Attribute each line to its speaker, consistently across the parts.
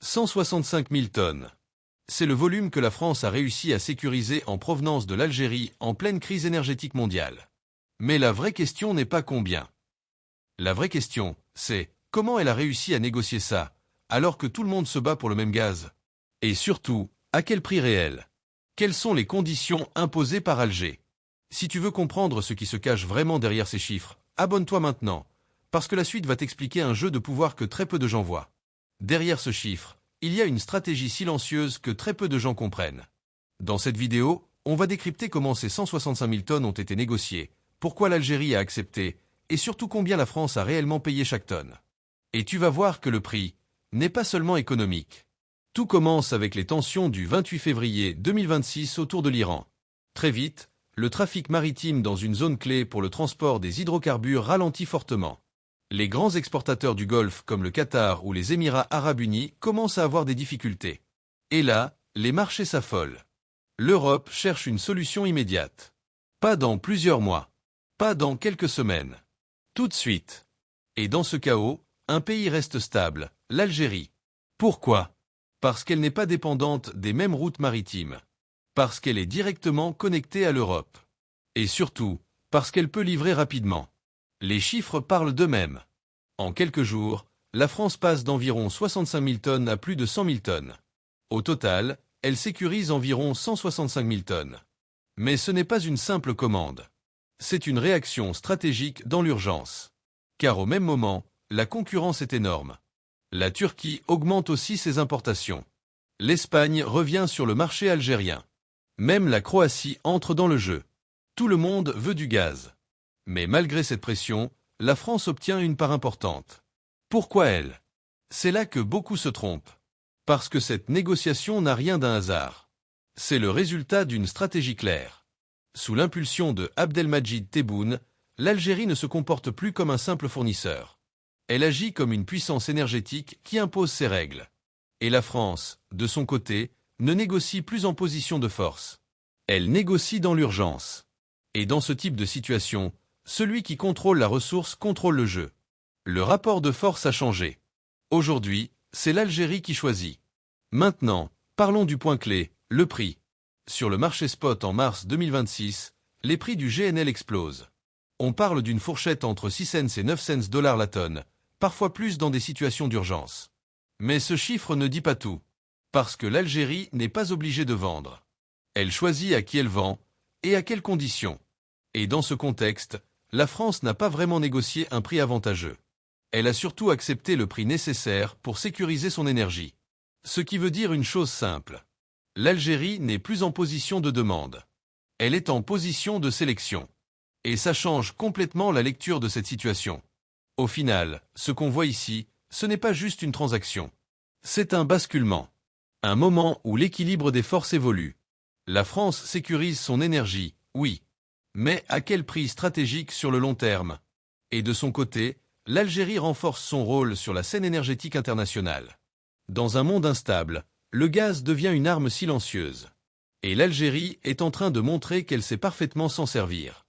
Speaker 1: 165 000 tonnes. C'est le volume que la France a réussi à sécuriser en provenance de l'Algérie en pleine crise énergétique mondiale. Mais la vraie question n'est pas combien. La vraie question, c'est comment elle a réussi à négocier ça, alors que tout le monde se bat pour le même gaz. Et surtout, à quel prix réel? Quelles sont les conditions imposées par Alger? Si tu veux comprendre ce qui se cache vraiment derrière ces chiffres, abonne-toi maintenant, parce que la suite va t'expliquer un jeu de pouvoir que très peu de gens voient. Derrière ce chiffre, il y a une stratégie silencieuse que très peu de gens comprennent. Dans cette vidéo, on va décrypter comment ces 165 000 tonnes ont été négociées, pourquoi l'Algérie a accepté, et surtout combien la France a réellement payé chaque tonne. Et tu vas voir que le prix n'est pas seulement économique. Tout commence avec les tensions du 28 février 2026 autour de l'Iran. Très vite, le trafic maritime dans une zone clé pour le transport des hydrocarbures ralentit fortement. Les grands exportateurs du Golfe comme le Qatar ou les Émirats arabes unis commencent à avoir des difficultés. Et là, les marchés s'affolent. L'Europe cherche une solution immédiate. Pas dans plusieurs mois. Pas dans quelques semaines. Tout de suite. Et dans ce chaos, un pays reste stable, l'Algérie. Pourquoi? Parce qu'elle n'est pas dépendante des mêmes routes maritimes. Parce qu'elle est directement connectée à l'Europe. Et surtout, parce qu'elle peut livrer rapidement. Les chiffres parlent d'eux-mêmes. En quelques jours, la France passe d'environ 65 000 tonnes à plus de 100 000 tonnes. Au total, elle sécurise environ 165 000 tonnes. Mais ce n'est pas une simple commande. C'est une réaction stratégique dans l'urgence. Car au même moment, la concurrence est énorme. La Turquie augmente aussi ses importations. L'Espagne revient sur le marché algérien. Même la Croatie entre dans le jeu. Tout le monde veut du gaz. Mais malgré cette pression, la France obtient une part importante. Pourquoi elle? C'est là que beaucoup se trompent. Parce que cette négociation n'a rien d'un hasard. C'est le résultat d'une stratégie claire. Sous l'impulsion de Abdelmadjid Tebboune, l'Algérie ne se comporte plus comme un simple fournisseur. Elle agit comme une puissance énergétique qui impose ses règles. Et la France, de son côté, ne négocie plus en position de force. Elle négocie dans l'urgence. Et dans ce type de situation, celui qui contrôle la ressource contrôle le jeu. Le rapport de force a changé. Aujourd'hui, c'est l'Algérie qui choisit. Maintenant, parlons du point clé, le prix. Sur le marché spot en mars 2026, les prix du GNL explosent. On parle d'une fourchette entre 6 cents et 9 cents dollars la tonne, parfois plus dans des situations d'urgence. Mais ce chiffre ne dit pas tout. Parce que l'Algérie n'est pas obligée de vendre. Elle choisit à qui elle vend, et à quelles conditions. Et dans ce contexte, la France n'a pas vraiment négocié un prix avantageux. Elle a surtout accepté le prix nécessaire pour sécuriser son énergie. Ce qui veut dire une chose simple. L'Algérie n'est plus en position de demande. Elle est en position de sélection. Et ça change complètement la lecture de cette situation. Au final, ce qu'on voit ici, ce n'est pas juste une transaction. C'est un basculement. Un moment où l'équilibre des forces évolue. La France sécurise son énergie, oui. Mais à quel prix stratégique sur le long terme? Et de son côté, l'Algérie renforce son rôle sur la scène énergétique internationale. Dans un monde instable, le gaz devient une arme silencieuse. Et l'Algérie est en train de montrer qu'elle sait parfaitement s'en servir.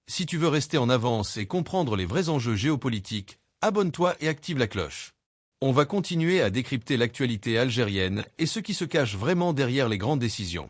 Speaker 1: Si tu veux rester en avance et comprendre les vrais enjeux géopolitiques, abonne-toi et active la cloche. On va continuer à décrypter l'actualité algérienne et ce qui se cache vraiment derrière les grandes décisions.